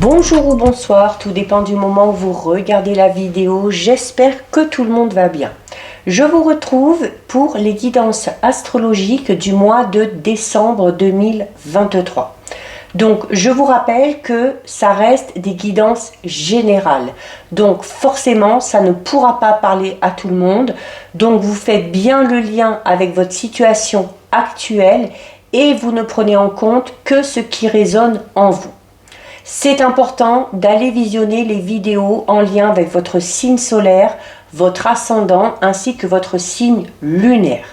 Bonjour ou bonsoir, tout dépend du moment où vous regardez la vidéo. J'espère que tout le monde va bien. Je vous retrouve pour les guidances astrologiques du mois de décembre 2023. Donc, je vous rappelle que ça reste des guidances générales. Donc, forcément, ça ne pourra pas parler à tout le monde. Donc, vous faites bien le lien avec votre situation actuelle et vous ne prenez en compte que ce qui résonne en vous. C'est important d'aller visionner les vidéos en lien avec votre signe solaire, votre ascendant ainsi que votre signe lunaire.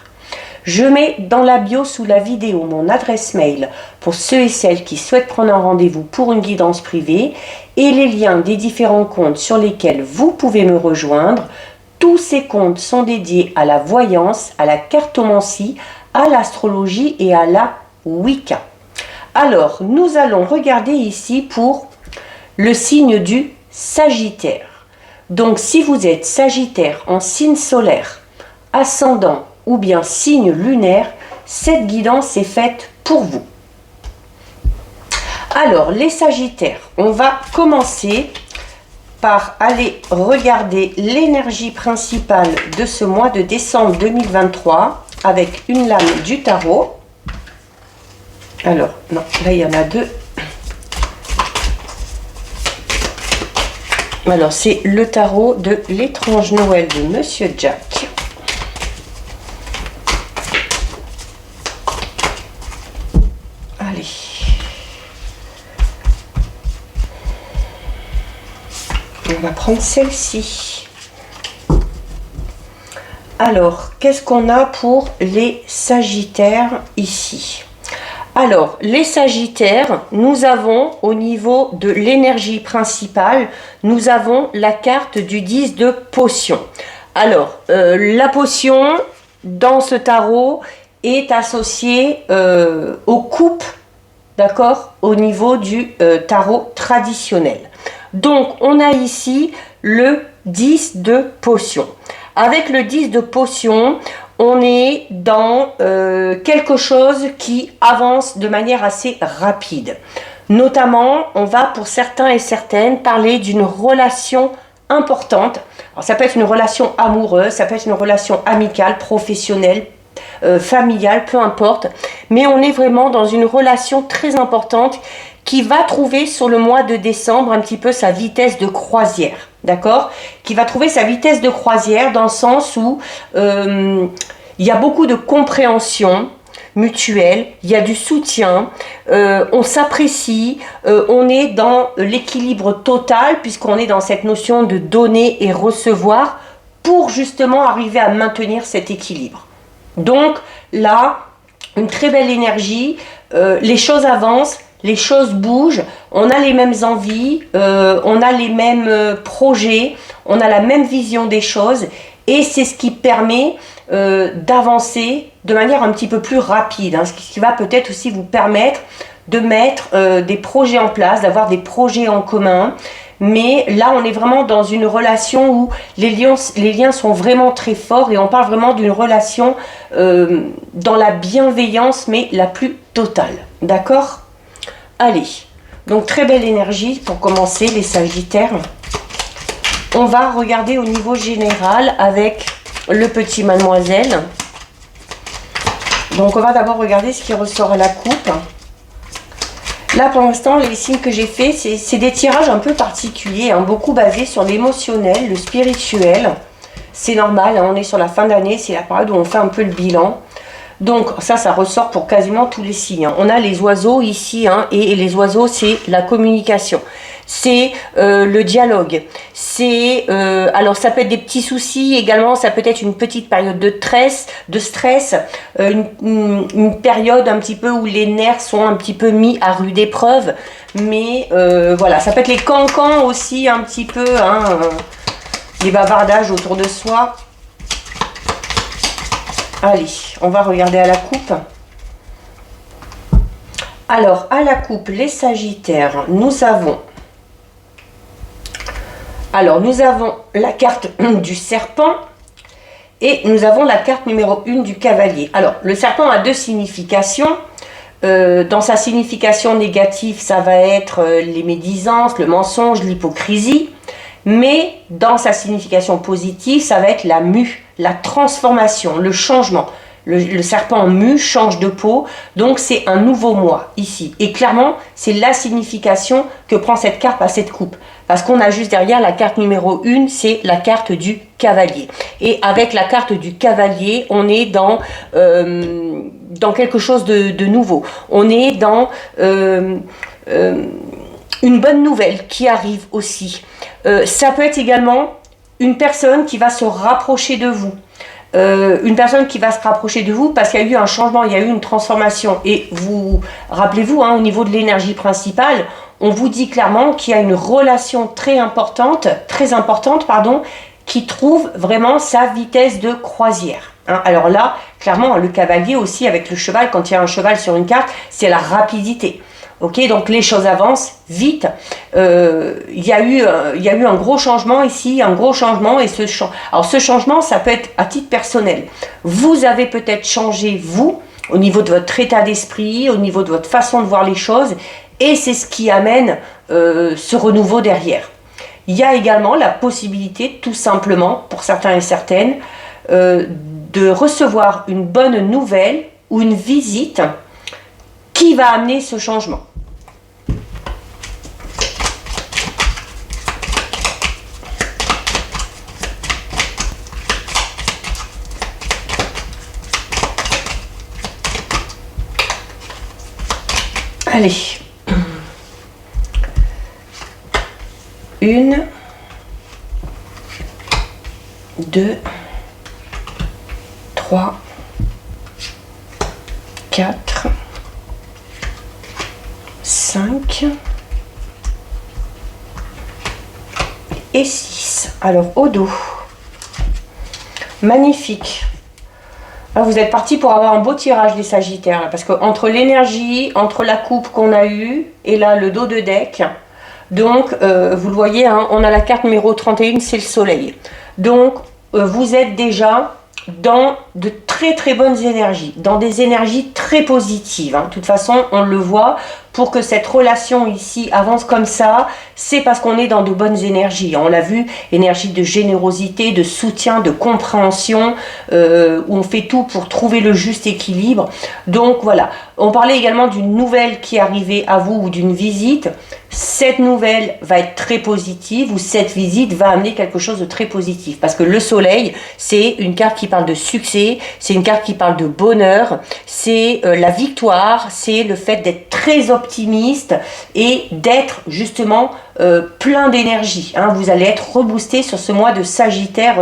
Je mets dans la bio sous la vidéo mon adresse mail pour ceux et celles qui souhaitent prendre un rendez-vous pour une guidance privée et les liens des différents comptes sur lesquels vous pouvez me rejoindre. Tous ces comptes sont dédiés à la voyance, à la cartomancie, à l'astrologie et à la Wicca. Alors, nous allons regarder ici pour le signe du Sagittaire. Donc, si vous êtes Sagittaire en signe solaire, ascendant ou bien signe lunaire, cette guidance est faite pour vous. Alors, les Sagittaires, on va commencer par aller regarder l'énergie principale de ce mois de décembre 2023 avec une lame du tarot. Alors, non, là il y en a deux. Alors, c'est le tarot de l'étrange Noël de Monsieur Jack. Allez. On va prendre celle-ci. Alors, qu'est-ce qu'on a pour les Sagittaires ici ? Alors, les Sagittaires, nous avons au niveau de l'énergie principale, nous avons la carte du 10 de potion. Alors, la potion, dans ce tarot, est associée aux coupes, d'accord, au niveau du tarot traditionnel. Donc, on a ici le 10 de potion. Avec le 10 de potion, on est dans quelque chose qui avance de manière assez rapide. Notamment, on va pour certains et certaines parler d'une relation importante. Alors, ça peut être une relation amoureuse, ça peut être une relation amicale, professionnelle, familiale, peu importe. Mais on est vraiment dans une relation très importante qui va trouver sur le mois de décembre un petit peu sa vitesse de croisière. D'accord ? Qui va trouver sa vitesse de croisière dans le sens où il y a beaucoup de compréhension mutuelle, il y a du soutien, on s'apprécie, on est dans l'équilibre total puisqu'on est dans cette notion de donner et recevoir pour justement arriver à maintenir cet équilibre. Donc là, une très belle énergie, les choses avancent, les choses bougent, on a les mêmes envies, on a les mêmes projets, on a la même vision des choses et c'est ce qui permet d'avancer de manière un petit peu plus rapide, hein, ce qui va peut-être aussi vous permettre de mettre des projets en place, d'avoir des projets en commun. Mais là, on est vraiment dans une relation où les liens sont vraiment très forts et on parle vraiment d'une relation dans la bienveillance, mais la plus totale. D'accord ? Allez, donc très belle énergie pour commencer les Sagittaires. On va regarder au niveau général avec le petit mademoiselle. Donc on va d'abord regarder ce qui ressort à la coupe. Là pour l'instant les signes que j'ai fait c'est des tirages un peu particuliers, hein, beaucoup basés sur l'émotionnel, le spirituel. C'est normal, hein, on est sur la fin d'année, c'est la période où on fait un peu le bilan. Donc ça ressort pour quasiment tous les signes. On a les oiseaux ici, hein, et les oiseaux c'est la communication, c'est le dialogue, c'est alors ça peut être des petits soucis également, ça peut être une petite période de stress, une période un petit peu où les nerfs sont un petit peu mis à rude épreuve, mais voilà, ça peut être les cancans aussi un petit peu, hein, les bavardages autour de soi. Allez, on va regarder à la coupe. Alors, à la coupe, les Sagittaires, nous avons la carte du serpent et nous avons la carte numéro 1 du cavalier. Alors, le serpent a deux significations. Dans sa signification négative, ça va être les médisances, le mensonge, l'hypocrisie. Mais dans sa signification positive, ça va être la mue, la transformation, le changement. Le serpent mue, change de peau, donc c'est un nouveau moi ici. Et clairement, c'est la signification que prend cette carte à cette coupe. Parce qu'on a juste derrière la carte numéro 1, c'est la carte du cavalier. Et avec la carte du cavalier, on est dans quelque chose de nouveau. On est dans une bonne nouvelle qui arrive aussi. Ça peut être également une personne qui va se rapprocher de vous. Une personne qui va se rapprocher de vous parce qu'il y a eu un changement, il y a eu une transformation. Et vous, rappelez-vous, au niveau de l'énergie principale, on vous dit clairement qu'il y a une relation très importante, qui trouve vraiment sa vitesse de croisière. Alors là, clairement, le cavalier aussi avec le cheval, quand il y a un cheval sur une carte, c'est la rapidité. Ok, donc les choses avancent vite. Il y a eu un gros changement ici, et ce changement, ça peut être à titre personnel. Vous avez peut-être changé, vous, au niveau de votre état d'esprit, au niveau de votre façon de voir les choses, et c'est ce qui amène ce renouveau derrière. Il y a également la possibilité, tout simplement, pour certains et certaines, de recevoir une bonne nouvelle ou une visite qui va amener ce changement. Allez. 1, 2, 3, 4, 5 et 6. Alors au dos, magnifique. Alors, vous êtes parti pour avoir un beau tirage des Sagittaires là, parce que entre l'énergie, entre la coupe qu'on a eue et là le dos de deck, donc vous le voyez, on a la carte numéro 31, c'est le soleil. Donc vous êtes déjà dans de très très bonnes énergies, dans des énergies très positives. De toute façon, on le voit, pour que cette relation ici avance comme ça, c'est parce qu'on est dans de bonnes énergies. On l'a vu, énergie de générosité, de soutien, de compréhension, où on fait tout pour trouver le juste équilibre. Donc voilà, on parlait également d'une nouvelle qui est arrivée à vous ou d'une visite. Cette nouvelle va être très positive ou cette visite va amener quelque chose de très positif. Parce que le soleil, c'est une carte qui parle de succès, c'est une carte qui parle de bonheur, c'est la victoire, c'est le fait d'être très optimiste et d'être justement plein d'énergie. Vous allez être reboosté sur ce mois de Sagittaire,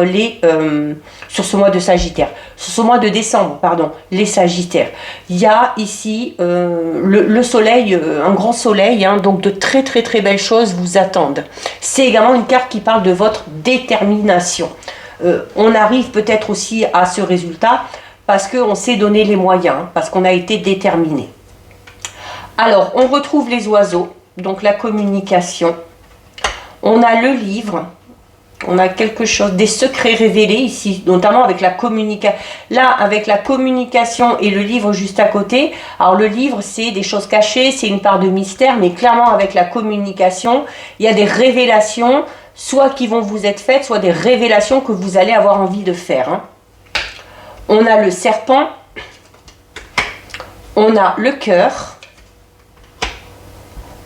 sur ce mois de décembre, pardon, les Sagittaires. Il y a ici le soleil, un grand soleil, donc de très très très belles choses vous attendent. C'est également une carte qui parle de votre détermination. On arrive peut-être aussi à ce résultat parce qu'on s'est donné les moyens, parce qu'on a été déterminé. Alors, on retrouve les oiseaux, donc la communication. On a le livre, on a quelque chose, des secrets révélés ici, notamment avec la communication. Là, avec la communication et le livre juste à côté. Alors, le livre, c'est des choses cachées, c'est une part de mystère, mais clairement, avec la communication, il y a des révélations, soit qui vont vous être faites, soit des révélations que vous allez avoir envie de faire. On a le serpent, on a le cœur,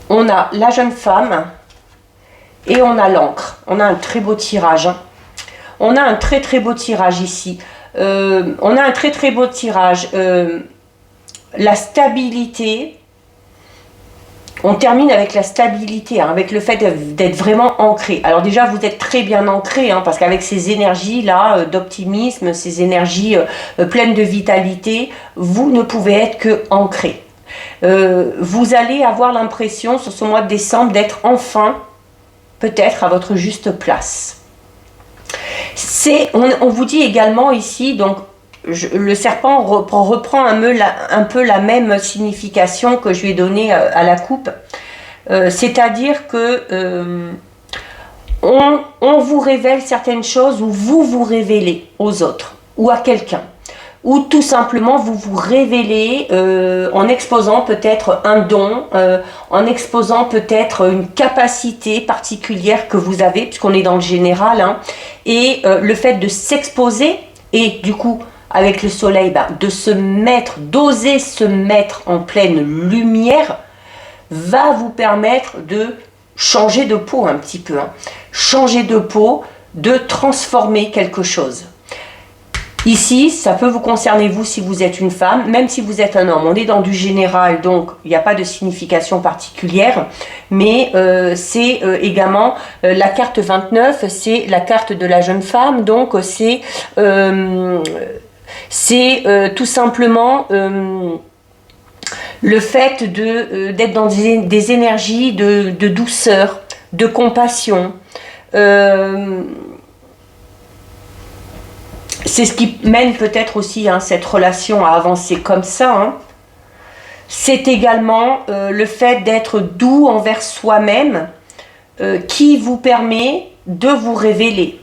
on a la jeune femme et on a l'encre. On a un très beau tirage. On a un très très beau tirage ici. On a un très très beau tirage. La stabilité. On termine avec la stabilité, avec le fait d'être vraiment ancré. Alors déjà, vous êtes très bien ancré, parce qu'avec ces énergies-là d'optimisme, ces énergies pleines de vitalité, vous ne pouvez être que ancré. Vous allez avoir l'impression, sur ce mois de décembre, d'être enfin, peut-être, à votre juste place. On vous dit également ici, donc, le serpent reprend un peu la même signification que je lui ai donnée à la coupe. C'est-à-dire que on vous révèle certaines choses ou vous vous révélez aux autres ou à quelqu'un. ou tout simplement vous vous révélez en exposant peut-être un don, en exposant peut-être une capacité particulière que vous avez, puisqu'on est dans le général, hein, et le fait de s'exposer, et du coup avec le soleil, de se mettre, d'oser se mettre en pleine lumière, va vous permettre de changer de peau un petit peu, hein. Changer de peau, de transformer quelque chose. Ici, ça peut vous concerner vous si vous êtes une femme, même si vous êtes un homme. On est dans du général, donc il n'y a pas de signification particulière, mais c'est également la carte 29, c'est la carte de la jeune femme, donc c'est tout simplement le fait d'être dans des énergies de douceur, de compassion. C'est ce qui mène peut-être aussi, hein, cette relation à avancer comme ça. Hein. C'est également le fait d'être doux envers soi-même qui vous permet de vous révéler,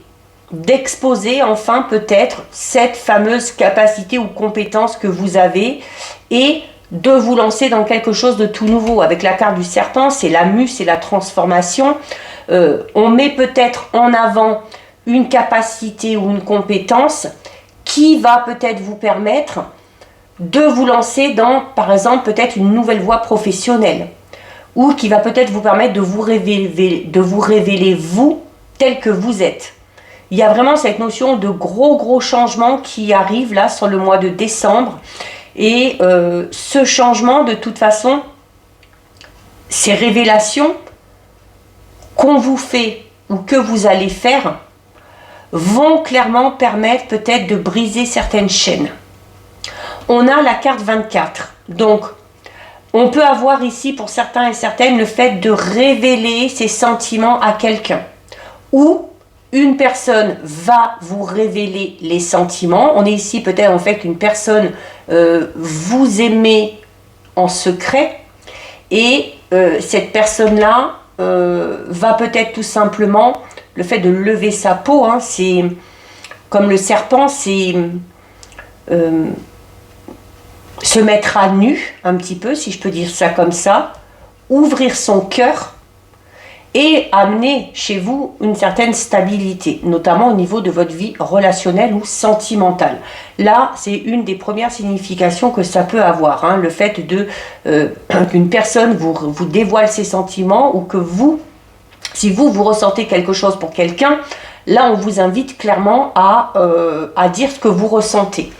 d'exposer enfin peut-être cette fameuse capacité ou compétence que vous avez et de vous lancer dans quelque chose de tout nouveau. Avec la carte du serpent, c'est la mue, c'est la transformation. On met peut-être en avant une capacité ou une compétence qui va peut-être vous permettre de vous lancer dans, par exemple, peut-être une nouvelle voie professionnelle, ou qui va peut-être vous permettre de vous révéler vous tel que vous êtes. Il y a vraiment cette notion de gros changements qui arrive là sur le mois de décembre, et ce changement, de toute façon, ces révélations qu'on vous fait ou que vous allez faire vont clairement permettre peut-être de briser certaines chaînes. On a la carte 24. Donc, on peut avoir ici, pour certains et certaines, le fait de révéler ses sentiments à quelqu'un. Ou une personne va vous révéler les sentiments. On est ici peut-être en fait qu'une personne vous aimez en secret. Et cette personne-là va peut-être tout simplement, le fait de lever sa peau, hein, c'est comme le serpent, c'est se mettre à nu, un petit peu, si je peux dire ça comme ça, ouvrir son cœur et amener chez vous une certaine stabilité, notamment au niveau de votre vie relationnelle ou sentimentale. Là, c'est une des premières significations que ça peut avoir, hein, le fait qu'une personne vous dévoile ses sentiments, ou que vous, si vous ressentez quelque chose pour quelqu'un, là on vous invite clairement à dire ce que vous ressentez.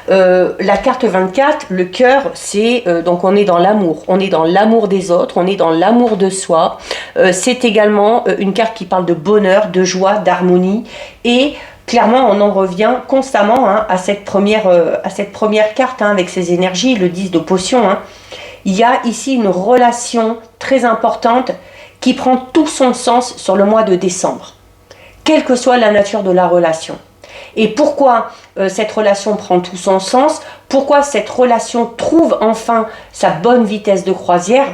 La carte 24, le cœur, c'est donc on est dans l'amour, on est dans l'amour des autres, on est dans l'amour de soi. C'est également une carte qui parle de bonheur, de joie, d'harmonie, et clairement on en revient constamment, hein, à cette première carte, hein, avec ses énergies, le 10 de potion. Hein. Il y a ici une relation très importante qui prend tout son sens sur le mois de décembre, quelle que soit la nature de la relation. Et pourquoi cette relation prend tout son sens? Pourquoi cette relation trouve enfin sa bonne vitesse de croisière?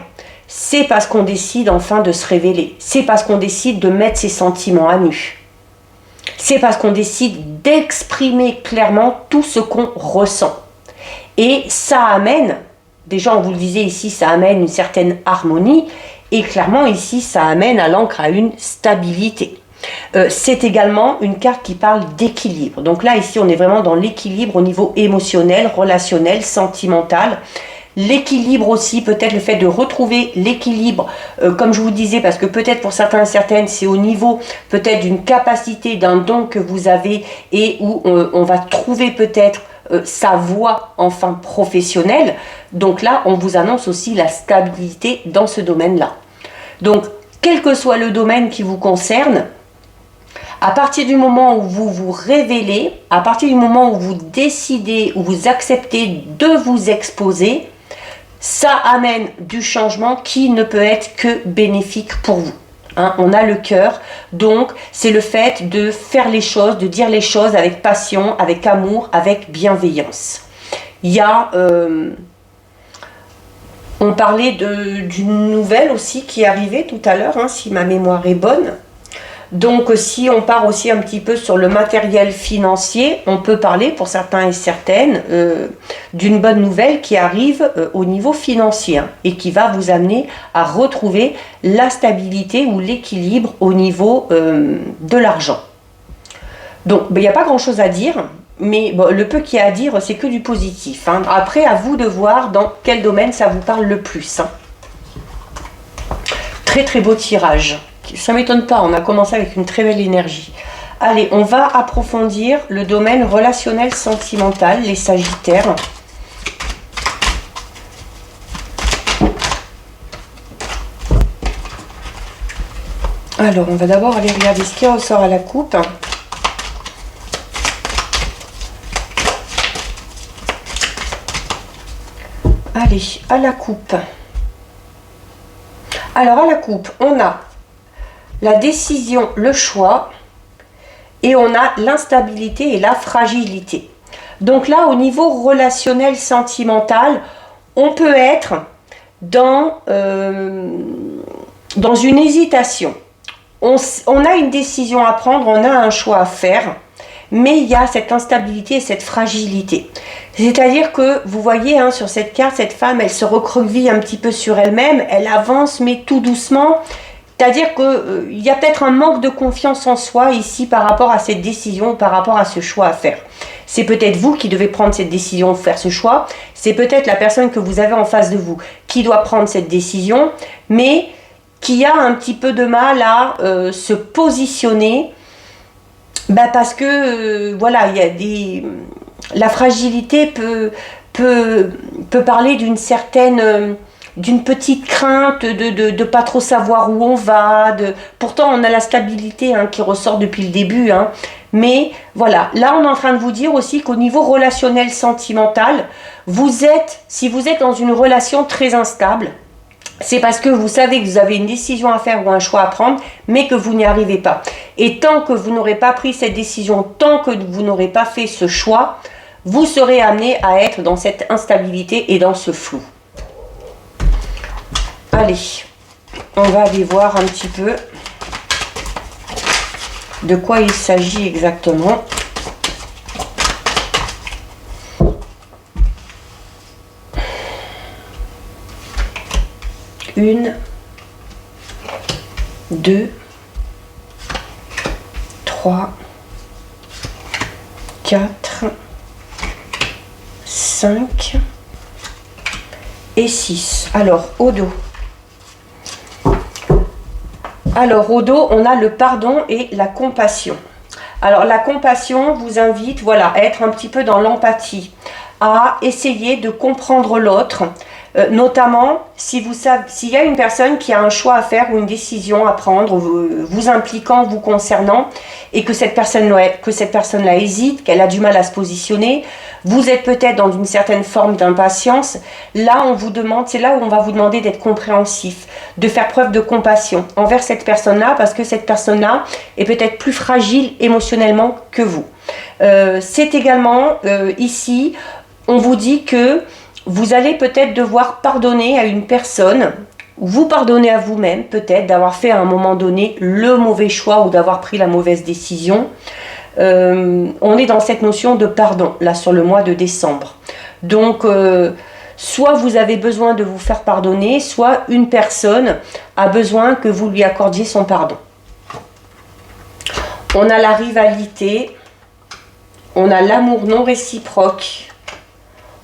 C'est parce qu'on décide enfin de se révéler. C'est parce qu'on décide de mettre ses sentiments à nu. C'est parce qu'on décide d'exprimer clairement tout ce qu'on ressent. Et ça amène, déjà on vous le disait ici, ça amène une certaine harmonie. Et clairement ici, ça amène à l'encre à une stabilité. C'est également une carte qui parle d'équilibre. Donc là, ici, on est vraiment dans l'équilibre au niveau émotionnel, relationnel, sentimental. L'équilibre aussi, peut-être le fait de retrouver l'équilibre, comme je vous disais, parce que peut-être pour certains et certaines, c'est au niveau peut-être d'une capacité, d'un don que vous avez, et où on va trouver peut-être sa voie enfin professionnelle. Donc là, on vous annonce aussi la stabilité dans ce domaine-là. Donc, quel que soit le domaine qui vous concerne, à partir du moment où vous vous révélez, à partir du moment où vous décidez, où vous acceptez de vous exposer, ça amène du changement qui ne peut être que bénéfique pour vous. Hein, on a le cœur, donc c'est le fait de faire les choses, de dire les choses avec passion, avec amour, avec bienveillance. Il y a... on parlait d'une nouvelle aussi qui est arrivée tout à l'heure, hein, si ma mémoire est bonne. Donc si on part aussi un petit peu sur le matériel financier, on peut parler pour certains et certaines d'une bonne nouvelle qui arrive au niveau financier et qui va vous amener à retrouver la stabilité ou l'équilibre au niveau de l'argent. Donc il n'y a pas grand chose à dire, mais bon, le peu qu'il y a à dire c'est que du positif. Hein. Après à vous de voir dans quel domaine ça vous parle le plus. Hein. Très très beau tirage. Ça ne m'étonne pas, on a commencé avec une très belle énergie. Allez, on va approfondir le domaine relationnel sentimental, les Sagittaires. Alors, on va d'abord aller regarder ce qui ressort à la coupe. Allez, à la coupe. Alors, à la coupe, on a la décision, le choix, et on a l'instabilité et la fragilité. Donc là, au niveau relationnel sentimental, on peut être dans une hésitation. On a une décision à prendre, on a un choix à faire, mais il y a cette instabilité et cette fragilité. C'est-à-dire que, vous voyez, hein, sur cette carte, cette femme, elle se recroqueville un petit peu sur elle-même, elle avance, mais tout doucement. C'est-à-dire qu'il y a peut-être un manque de confiance en soi ici par rapport à cette décision, par rapport à ce choix à faire. C'est peut-être vous qui devez prendre cette décision, faire ce choix. C'est peut-être la personne que vous avez en face de vous qui doit prendre cette décision, mais qui a un petit peu de mal à se positionner parce que, voilà, il y a des... La fragilité peut parler d'une certaine... d'une petite crainte de pas trop savoir où on va. Pourtant, on a la stabilité hein, qui ressort depuis le début. Hein. Mais voilà, là, on est en train de vous dire aussi qu'au niveau relationnel sentimental, si vous êtes dans une relation très instable, c'est parce que vous savez que vous avez une décision à faire ou un choix à prendre, mais que vous n'y arrivez pas. Et tant que vous n'aurez pas pris cette décision, tant que vous n'aurez pas fait ce choix, vous serez amené à être dans cette instabilité et dans ce flou. Allez, on va aller voir un petit peu de quoi il s'agit exactement. Une, deux, trois, quatre, 5 et 6. Alors, au dos. Alors, au dos, on a le pardon et la compassion. Alors, la compassion vous invite, voilà, à être un petit peu dans l'empathie, à essayer de comprendre l'autre, notamment s'il y a une personne qui a un choix à faire ou une décision à prendre, vous impliquant, vous concernant, et que cette personne-là hésite, qu'elle a du mal à se positionner, vous êtes peut-être dans une certaine forme d'impatience. Là, c'est là où on va vous demander d'être compréhensif, de faire preuve de compassion envers cette personne-là, parce que cette personne-là est peut-être plus fragile émotionnellement que vous. C'est également ici, on vous dit que vous allez peut-être devoir pardonner à une personne, vous pardonner à vous-même peut-être d'avoir fait à un moment donné le mauvais choix ou d'avoir pris la mauvaise décision. On est dans cette notion de pardon, là sur le mois de décembre. Donc, soit vous avez besoin de vous faire pardonner, soit une personne a besoin que vous lui accordiez son pardon. On a la rivalité, on a l'amour non réciproque,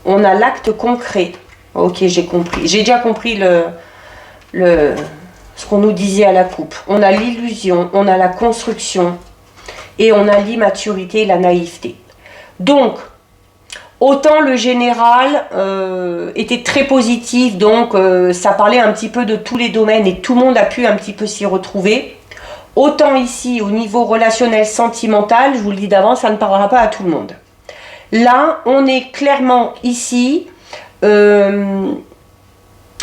on a l'acte concret. Ok, j'ai compris. J'ai déjà compris ce qu'on nous disait à la coupe. On a l'illusion, on a la construction et on a l'immaturité et la naïveté. Donc, autant le général était très positif, donc ça parlait un petit peu de tous les domaines et tout le monde a pu un petit peu s'y retrouver. Autant ici, au niveau relationnel sentimental, je vous le dis d'avance, ça ne parlera pas à tout le monde. Là, on est clairement ici, on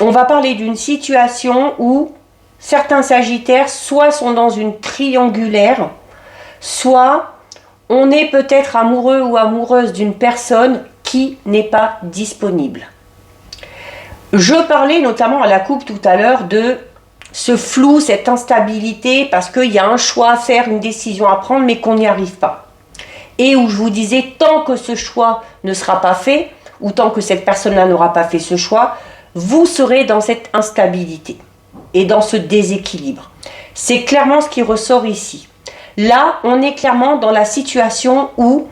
va parler d'une situation où certains sagittaires soit sont dans une triangulaire, soit on est peut-être amoureux ou amoureuse d'une personne qui n'est pas disponible. Je parlais notamment à la coupe tout à l'heure de ce flou, cette instabilité, parce qu'il y a un choix à faire, une décision à prendre, mais qu'on n'y arrive pas. Et où je vous disais, tant que ce choix ne sera pas fait, ou tant que cette personne-là n'aura pas fait ce choix, vous serez dans cette instabilité et dans ce déséquilibre. C'est clairement ce qui ressort ici. Là, on est clairement dans la situation où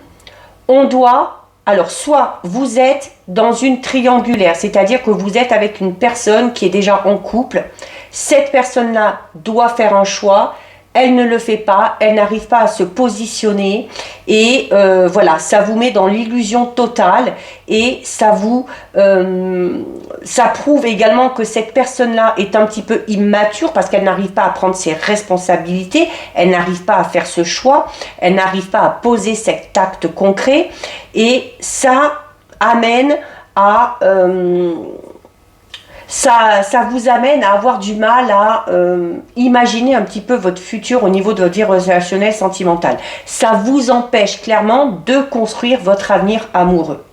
on doit, alors soit vous êtes dans une triangulaire, c'est-à-dire que vous êtes avec une personne qui est déjà en couple, cette personne-là doit faire un choix, elle ne le fait pas, elle n'arrive pas à se positionner et voilà, ça vous met dans l'illusion totale et ça prouve également que cette personne-là est un petit peu immature parce qu'elle n'arrive pas à prendre ses responsabilités, elle n'arrive pas à faire ce choix, elle n'arrive pas à poser cet acte concret et ça amène à... ça vous amène à avoir du mal à imaginer un petit peu votre futur au niveau de votre vie relationnelle sentimentale. Ça vous empêche clairement de construire votre avenir amoureux.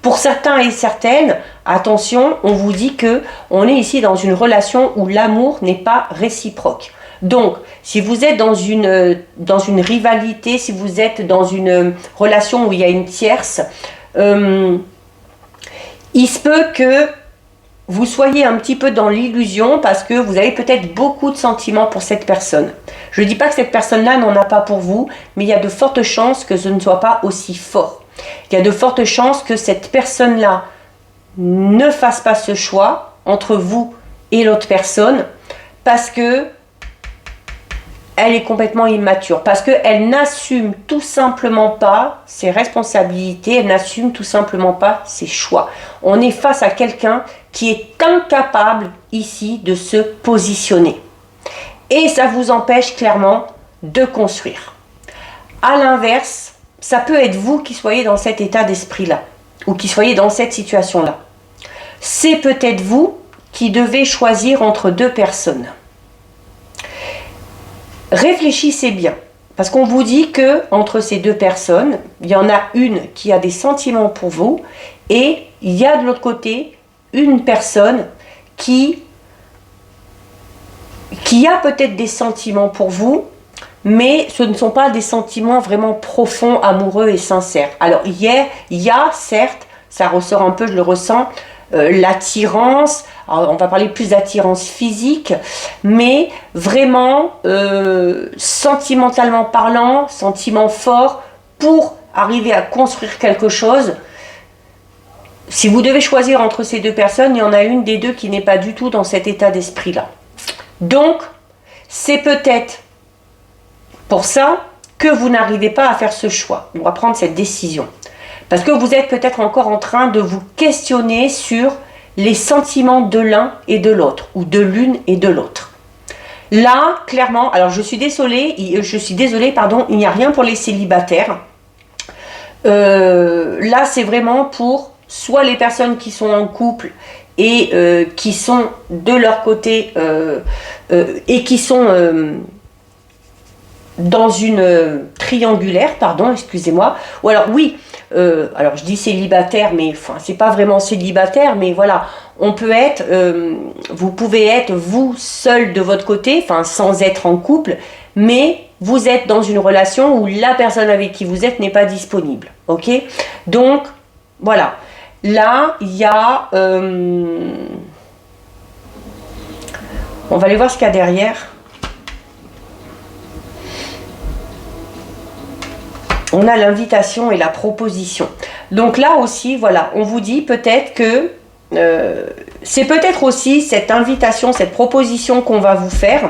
Pour certains et certaines, attention, on vous dit que on est ici dans une relation où l'amour n'est pas réciproque. Donc, si vous êtes dans une rivalité, si vous êtes dans une relation où il y a une tierce, il se peut que vous soyez un petit peu dans l'illusion parce que vous avez peut-être beaucoup de sentiments pour cette personne. Je ne dis pas que cette personne-là n'en a pas pour vous, mais il y a de fortes chances que ce ne soit pas aussi fort. Il y a de fortes chances que cette personne-là ne fasse pas ce choix entre vous et l'autre personne parce que elle est complètement immature, parce qu'elle n'assume tout simplement pas ses responsabilités, elle n'assume tout simplement pas ses choix. On est face à quelqu'un qui est incapable ici de se positionner. Et ça vous empêche clairement de construire. À l'inverse, ça peut être vous qui soyez dans cet état d'esprit-là, ou qui soyez dans cette situation-là. C'est peut-être vous qui devez choisir entre deux personnes. Réfléchissez bien, parce qu'on vous dit que entre ces deux personnes, il y en a une qui a des sentiments pour vous et il y a de l'autre côté une personne qui a peut-être des sentiments pour vous, mais ce ne sont pas des sentiments vraiment profonds, amoureux et sincères. Alors il y a certes, ça ressort un peu, je le ressens, l'attirance, on va parler plus d'attirance physique, mais vraiment sentimentalement parlant, sentiment fort, pour arriver à construire quelque chose. Si vous devez choisir entre ces deux personnes, il y en a une des deux qui n'est pas du tout dans cet état d'esprit-là. Donc, c'est peut-être pour ça que vous n'arrivez pas à faire ce choix, ou à prendre cette décision. Parce que vous êtes peut-être encore en train de vous questionner sur les sentiments de l'un et de l'autre, ou de l'une et de l'autre. Là, clairement, alors je suis désolée, il n'y a rien pour les célibataires. Là, c'est vraiment pour soit les personnes qui sont en couple et qui sont de leur côté et qui sont dans une triangulaire, pardon, excusez-moi, ou alors oui, alors je dis célibataire, mais enfin c'est pas vraiment célibataire, mais voilà, on peut être, vous pouvez être vous seul de votre côté, enfin sans être en couple, mais vous êtes dans une relation où la personne avec qui vous êtes n'est pas disponible, ok? Donc voilà, là il y a, on va aller voir ce qu'il y a derrière. On a l'invitation et la proposition. Donc là aussi, voilà, on vous dit peut-être que c'est peut-être aussi cette invitation, cette proposition qu'on va vous faire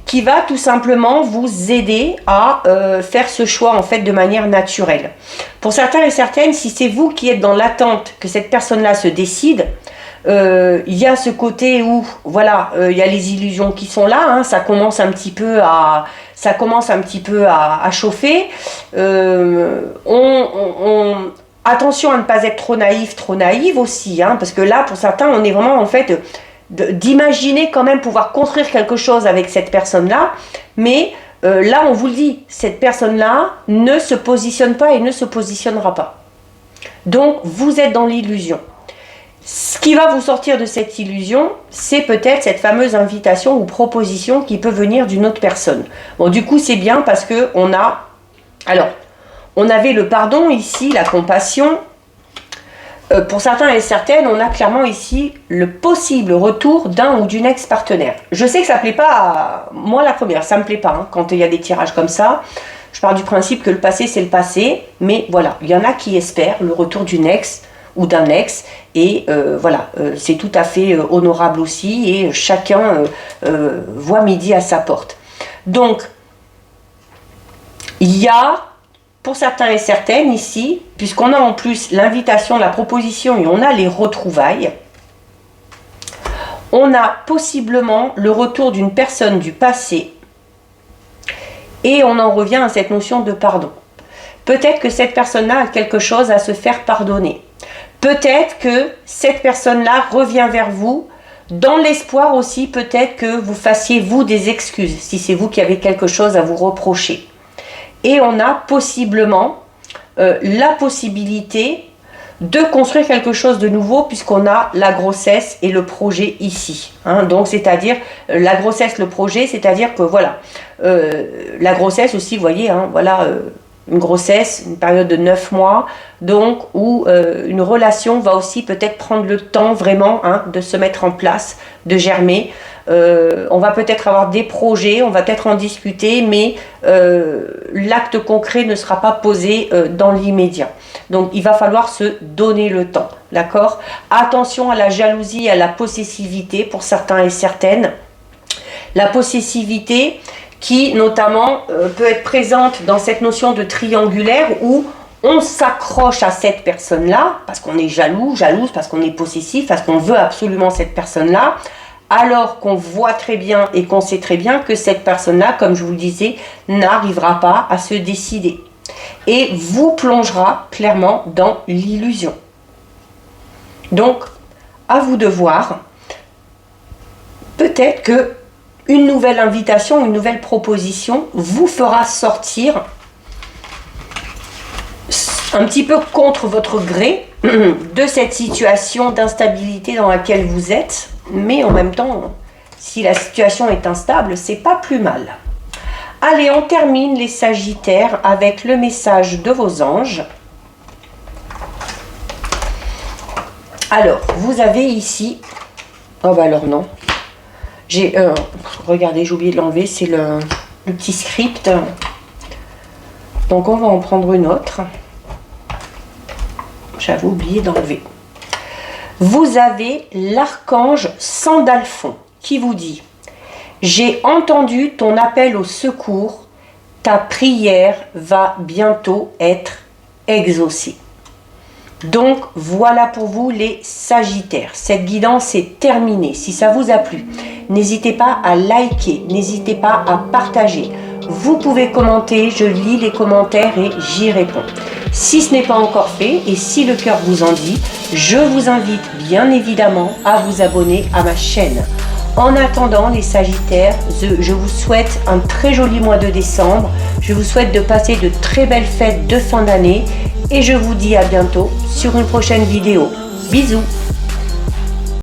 qui va tout simplement vous aider à faire ce choix en fait de manière naturelle. Pour certains et certaines, si c'est vous qui êtes dans l'attente que cette personne-là se décide, il y a ce côté où voilà, il y a les illusions qui sont là, hein, ça commence un petit peu à chauffer. Attention à ne pas être trop naïve aussi, hein, parce que là, pour certains, on est vraiment en fait d'imaginer quand même pouvoir construire quelque chose avec cette personne-là, mais là, on vous le dit, cette personne-là ne se positionne pas et ne se positionnera pas. Donc, vous êtes dans l'illusion. Ce qui va vous sortir de cette illusion, c'est peut-être cette fameuse invitation ou proposition qui peut venir d'une autre personne. Bon, du coup, c'est bien parce que on a... Alors, on avait le pardon ici, la compassion. Pour certains et certaines, on a clairement ici le possible retour d'un ou d'une ex-partenaire. Je sais que ça ne plaît pas à moi la première, ça ne me plaît pas hein, quand il y a des tirages comme ça. Je pars du principe que le passé c'est le passé, mais voilà, il y en a qui espèrent le retour d'une ex ou d'un ex, et voilà, c'est tout à fait honorable aussi, et chacun voit midi à sa porte. Donc, il y a... Pour certains et certaines ici, puisqu'on a en plus l'invitation, la proposition et on a les retrouvailles, on a possiblement le retour d'une personne du passé et on en revient à cette notion de pardon. Peut-être que cette personne-là a quelque chose à se faire pardonner. Peut-être que cette personne-là revient vers vous dans l'espoir aussi peut-être que vous fassiez vous des excuses, si c'est vous qui avez quelque chose à vous reprocher. Et on a possiblement la possibilité de construire quelque chose de nouveau puisqu'on a la grossesse et le projet ici. Hein. Donc, c'est-à-dire la grossesse, le projet, c'est-à-dire que voilà, la grossesse aussi, vous voyez, hein, voilà, une grossesse, une période de 9 mois, donc où une relation va aussi peut-être prendre le temps vraiment hein, de se mettre en place, de germer. On va peut-être avoir des projets, on va peut-être en discuter, mais l'acte concret ne sera pas posé dans l'immédiat. Donc il va falloir se donner le temps, d'accord? Attention à la jalousie, à la possessivité pour certains et certaines. La possessivité qui notamment peut être présente dans cette notion de triangulaire où on s'accroche à cette personne-là parce qu'on est jaloux, jalouse, parce qu'on est possessif, parce qu'on veut absolument cette personne-là, alors qu'on voit très bien et qu'on sait très bien que cette personne-là, comme je vous le disais, n'arrivera pas à se décider. Et vous plongera clairement dans l'illusion. Donc, à vous de voir. Peut-être que une nouvelle invitation, une nouvelle proposition vous fera sortir un petit peu contre votre gré de cette situation d'instabilité dans laquelle vous êtes. Mais en même temps, si la situation est instable, c'est pas plus mal. Allez, on termine les Sagittaires avec le message de vos anges. Alors, vous avez ici... Oh bah alors non. Regardez, j'ai oublié de l'enlever, c'est le petit script. Donc on va en prendre une autre. J'avais oublié d'enlever. Vous avez l'archange Sandalphon qui vous dit « J'ai entendu ton appel au secours, ta prière va bientôt être exaucée. » Donc voilà pour vous les Sagittaires. Cette guidance est terminée. Si ça vous a plu, n'hésitez pas à liker, n'hésitez pas à partager. Vous pouvez commenter, je lis les commentaires et j'y réponds. Si ce n'est pas encore fait et si le cœur vous en dit, je vous invite bien évidemment à vous abonner à ma chaîne. En attendant les Sagittaires, je vous souhaite un très joli mois de décembre. Je vous souhaite de passer de très belles fêtes de fin d'année et je vous dis à bientôt sur une prochaine vidéo. Bisous!